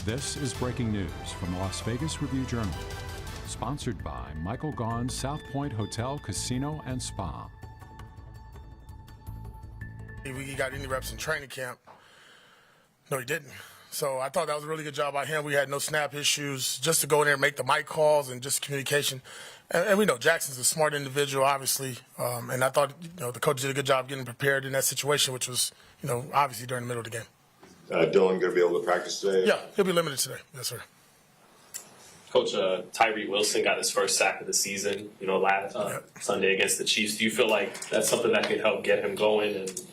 This is breaking news from the Las Vegas Review-Journal, sponsored by Michael Gaughan's South Point Hotel, Casino, and Spa. He got any reps in training camp? No, he didn't. So I thought that was a really good job by him. We had no snap issues, just to go in there and make the mic calls and just communication. And we know Jackson's a smart individual, obviously. And I thought, the coach did a good job getting prepared in that situation, which was, obviously during the middle of the game. Dylan going to be able to practice today? Yeah, he'll be limited today. Yes, sir. Coach, Tyree Wilson got his first sack of the season, last Sunday against the Chiefs. Do you feel like that's something that could help get him going? And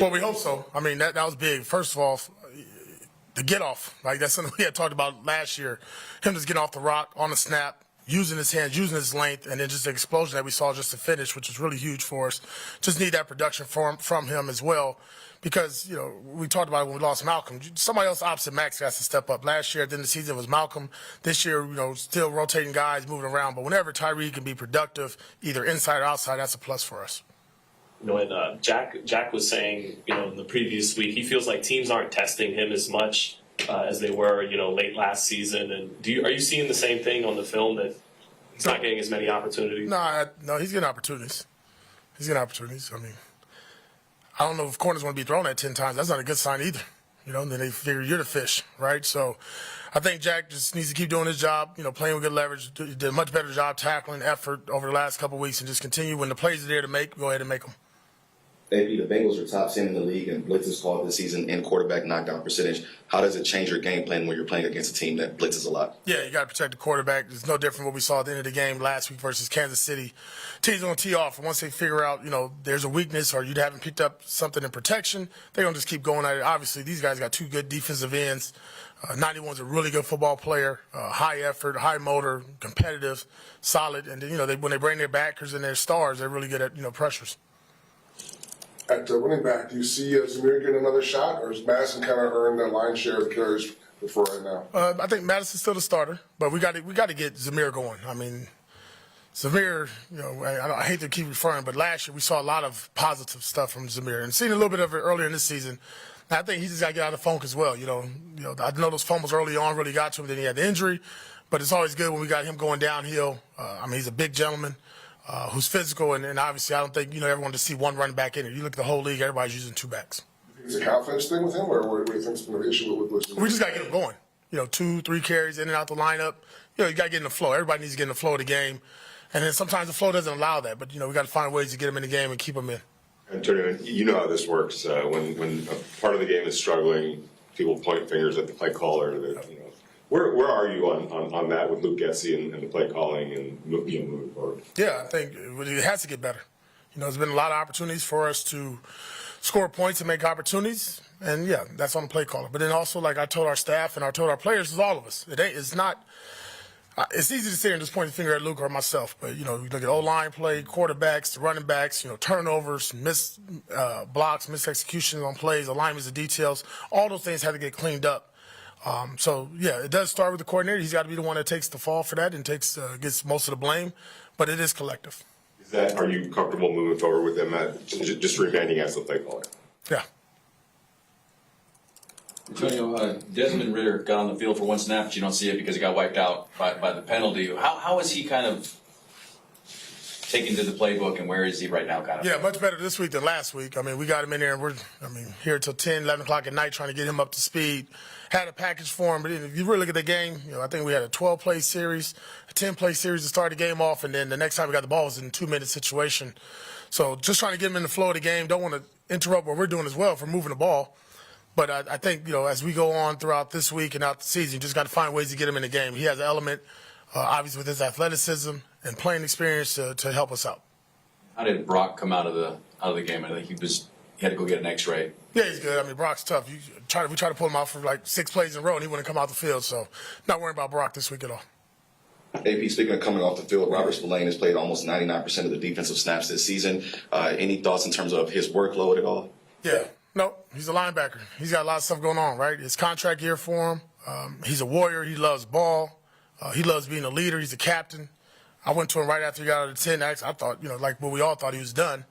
Well, we hope so. I mean, that was big. First of all, the get off, that's something we had talked about last year. Him just getting off the rock on the snap, using his hands, using his length, and then just the explosion that we saw just to finish, which was really huge for us. Just need that production from him as well. Because, we talked about it when we lost Malcolm. Somebody else opposite Max has to step up. Last year at the end of the season it was Malcolm. This year, still rotating guys, moving around. But whenever Tyree can be productive, either inside or outside, that's a plus for us. And Jack was saying, in the previous week, he feels like teams aren't testing him as much as they were, late last season. And are you seeing the same thing on the film, that he's not getting as many opportunities? No, he's getting opportunities. I mean, I don't know if corners want to be thrown at 10 times. That's not a good sign either. Then they figure you're the fish, right? So I think Jack just needs to keep doing his job, playing with good leverage. He did a much better job tackling effort over the last couple of weeks, and just continue. When the plays are there to make, go ahead and make them. AP, the Bengals are top 10 in the league in blitzes called this season and quarterback knockdown percentage. How does it change your game plan when you're playing against a team that blitzes a lot? Yeah, you got to protect the quarterback. It's no different what we saw at the end of the game last week versus Kansas City. Teams going to tee off, and once they figure out, there's a weakness or you haven't picked up something in protection, they're going to just keep going at it. Obviously, these guys got two good defensive ends. 91's a really good football player, high effort, high motor, competitive, solid. And then, when they bring their backers and their stars, they're really good at, pressures. At running back, do you see Zamir getting another shot, or is Madison kind of earned that line share of the carries for right now? I think Madison's still the starter, but we got to get Zamir going. I mean, Zamir, I hate to keep referring, but last year we saw a lot of positive stuff from Zamir, and seen a little bit of it earlier in this season. I think he just got to get out of the funk as well. I know those fumbles early on really got to him. Then he had the injury, but it's always good when we got him going downhill. He's a big gentleman. Who's physical, and obviously I don't think everyone to see one running back in it. You look at the whole league, everybody's using two backs. Is it a confidence thing with him, or what do you think's been an issue with Wilson? We just got to get him going. 2-3 carries in and out the lineup. You got to get in the flow. Everybody needs to get in the flow of the game, and then sometimes the flow doesn't allow that. But we got to find ways to get him in the game and keep him in. And Tony, you know how this works. When a part of the game is struggling, people point fingers at the play caller. Where are you on that with Luke Getsy and the play calling and moving forward? Yeah, I think it has to get better. There's been a lot of opportunities for us to score points and make opportunities, and yeah, that's on the play caller. But then also, like I told our staff and I told our players, it's all of us. It's not. It's easy to sit here and just point the finger at Luke or myself, but you look at O-line play, quarterbacks, the running backs, turnovers, missed blocks, missed execution on plays, alignments of details. All those things have to get cleaned up. So, yeah, it does start with the coordinator. He's got to be the one that takes the fall for that and gets most of the blame, but it is collective. Are you comfortable moving forward with him just remaining as the play caller? Yeah. Antonio, Desmond Ridder got on the field for one snap, but you don't see it because he got wiped out by the penalty. How is he kind of taken to the playbook, and where is he right now? Yeah, much better this week than last week. We got him in there, and we're here till 10, 11 o'clock at night trying to get him up to speed. Had a package for him, but if you really look at the game, I think we had a 12-play series, a 10-play series to start the game off, and then the next time we got the ball was in a 2-minute situation. So just trying to get him in the flow of the game. Don't want to interrupt what we're doing as well for moving the ball. But I think, as we go on throughout this week and out the season, you just got to find ways to get him in the game. He has an element, obviously, with his athleticism and playing experience to help us out. How did Brock come out of the game? I think he had to go get an X-ray. Yeah, he's good. Brock's tough. We try to pull him out for like 6 plays in a row, and he wouldn't come out the field. So not worrying about Brock this week at all. AP, speaking of coming off the field, Robert Spillane has played almost 99% of the defensive snaps this season. Any thoughts in terms of his workload at all? Yeah. No, he's a linebacker. He's got a lot of stuff going on, right? It's contract year for him. He's a warrior. He loves ball. He loves being a leader. He's a captain. I went to him right after he got out of the 10. I thought, like what we all thought, he was done.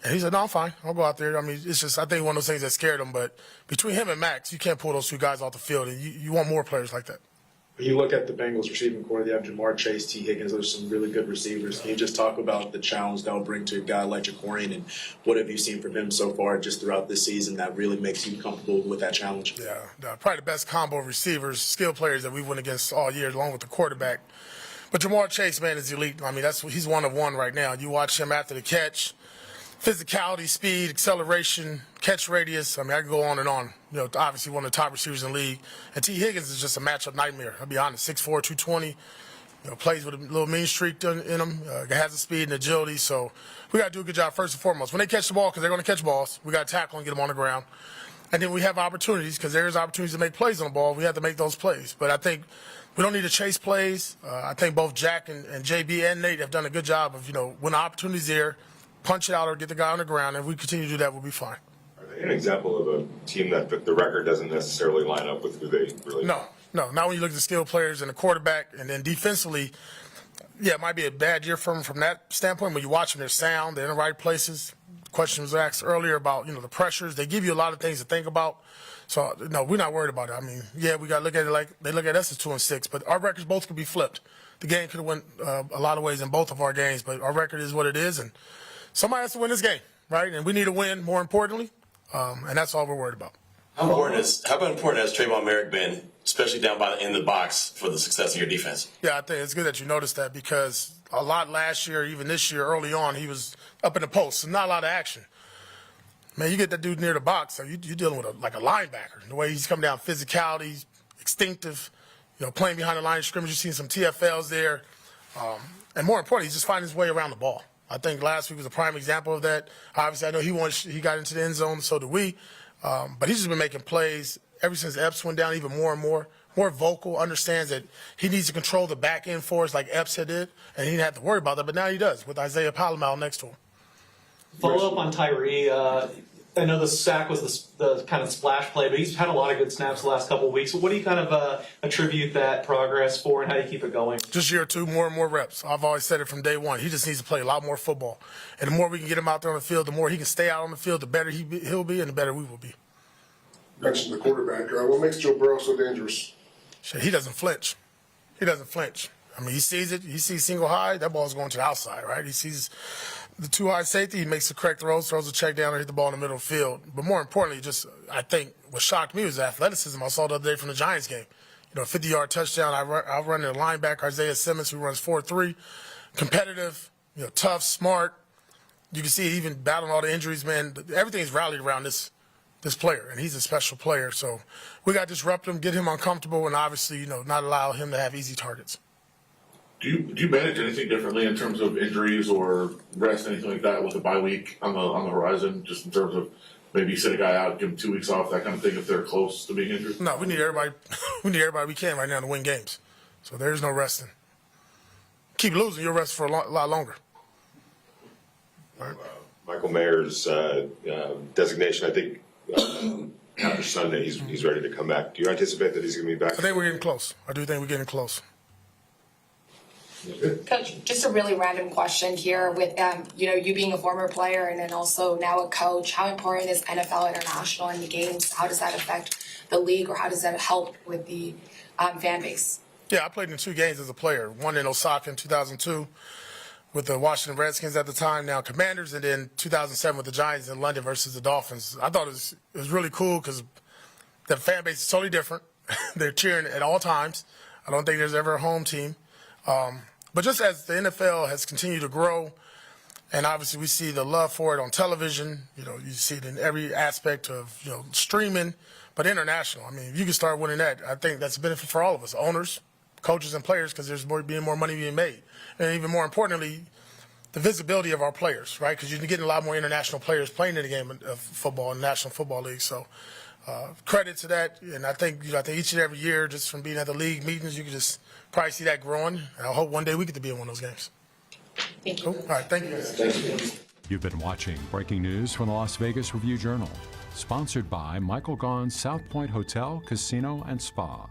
And he said, no, I'm fine. I'll go out there. I mean, it's just, I think one of those things that scared him. But between him and Max, you can't pull those two guys off the field. And you want more players like that. When you look at the Bengals receiving core, they have Jamar Chase, T. Higgins. Those are some really good receivers. Can you just talk about the challenge that will bring to a guy like Ja'Cory, and what have you seen from him so far just throughout this season that really makes you comfortable with that challenge? Yeah, probably the best combo of receivers, skilled players that we went against all year, along with the quarterback. But Jamar Chase, man, is elite. I mean, he's one of one right now. You watch him after the catch, physicality, speed, acceleration, catch radius. I mean, I can go on and on. You know, obviously one of the top receivers in the league. And T. Higgins is just a matchup nightmare. I'll be honest, 6'4", 220. You know, plays with a little mean streak in him. Has the speed and agility. So we got to do a good job first and foremost. When they catch the ball, because they're going to catch balls, we got to tackle and get them on the ground. And then we have opportunities, because there's opportunities to make plays on the ball. We have to make those plays. But I think we don't need to chase plays. I think both Jack and JB and Nate have done a good job of, you know, when the opportunity's there, punch it out or get the guy on the ground. And if we continue to do that, we'll be fine. Are they an example of a team that the record doesn't necessarily line up with who they really No. Not when you look at the skilled players and the quarterback. And then defensively, yeah, it might be a bad year for them from that standpoint. When you watch them, they're sound. They're in the right places. The question was asked earlier about, you know, the pressures. They give you a lot of things to think about. So, no, we're not worried about it. I mean, yeah, we got to look at it like they look at us as 2-6, but our records both could be flipped. The game could have went a lot of ways in both of our games, but our record is what it is, and somebody has to win this game, right? And we need to win, more importantly, and that's all we're worried about. How important has Trayvon Moehrig been, especially down in the box, for the success of your defense? Yeah, I think it's good that you noticed that, because a lot last year, even this year, early on, he was up in the post, so not a lot of action. Man, you get that dude near the box, so you're dealing with like a linebacker. The way he's come down, physicality, instinctive, you know, playing behind the line of scrimmage. You've seen some TFLs there. And more importantly, he's just finding his way around the ball. I think last week was a prime example of that. Obviously, I know he got into the end zone, so did we. But he's just been making plays ever since Epps went down, even more and more vocal, understands that he needs to control the back end for us like Epps had did, and he didn't have to worry about that. But now he does with Isaiah Palomal next to him. Follow up on Tyree. I know the sack was the kind of splash play, but he's had a lot of good snaps the last couple of weeks. So what do you kind of attribute that progress for, and how do you keep it going? Just year two, more and more reps. I've always said it from day one. He just needs to play a lot more football. And the more we can get him out there on the field, the more he can stay out on the field, the better he'll be and the better we will be. You mentioned the quarterback. What makes Joe Burrow so dangerous? He doesn't flinch. He doesn't flinch. I mean, he sees it. He sees single high. That ball's going to the outside, right? He sees the two high safety. He makes the correct throws, throws a check down, and hit the ball in the middle of the field. But more importantly, just I think what shocked me was the athleticism I saw the other day from the Giants game. You know, 50-yard touchdown. I run the linebacker, Isaiah Simmons, who runs 4.3. Competitive, you know, tough, smart. You can see even battling all the injuries, man. Everything's rallied around this player, and he's a special player. So we got to disrupt him, get him uncomfortable, and obviously, you know, not allow him to have easy targets. Do you manage anything differently in terms of injuries or rest, anything like that, with a bye week on the horizon, just in terms of maybe sit a guy out, give him 2 weeks off, that kind of thing, if they're close to being injured? No, we need everybody. We need everybody we can right now to win games. So there's no resting. Keep losing, you'll rest for a lot longer. Right. Michael Mayer's designation, I think, after Sunday, he's ready to come back. Do you anticipate that he's going to be back? I think we're getting close. I do think we're getting close. Coach, just a really random question here with, you being a former player and then also now a coach. How important is NFL International in the games? How does that affect the league, or how does that help with the fan base? Yeah, I played in 2 games as a player. One in Osaka in 2002 with the Washington Redskins at the time, now Commanders, and then 2007 with the Giants in London versus the Dolphins. I thought it was really cool because the fan base is totally different. They're cheering at all times. I don't think there's ever a home team. But just as the NFL has continued to grow, and obviously we see the love for it on television, you know, you see it in every aspect of, you know, streaming, but international. I mean, if you can start winning that, I think that's a benefit for all of us, owners, coaches, and players, because there's more money being made. And even more importantly, the visibility of our players, right? Because you're getting a lot more international players playing in the game of football in the National Football League. So credit to that. And I think each and every year, just from being at the league meetings, you can just probably see that growing. And I hope one day we get to be in one of those games. Thank you. Cool. All right, thank you. Thank you. You've been watching Breaking News from the Las Vegas Review-Journal, sponsored by Michael Gaughan's South Point Hotel, Casino, and Spa.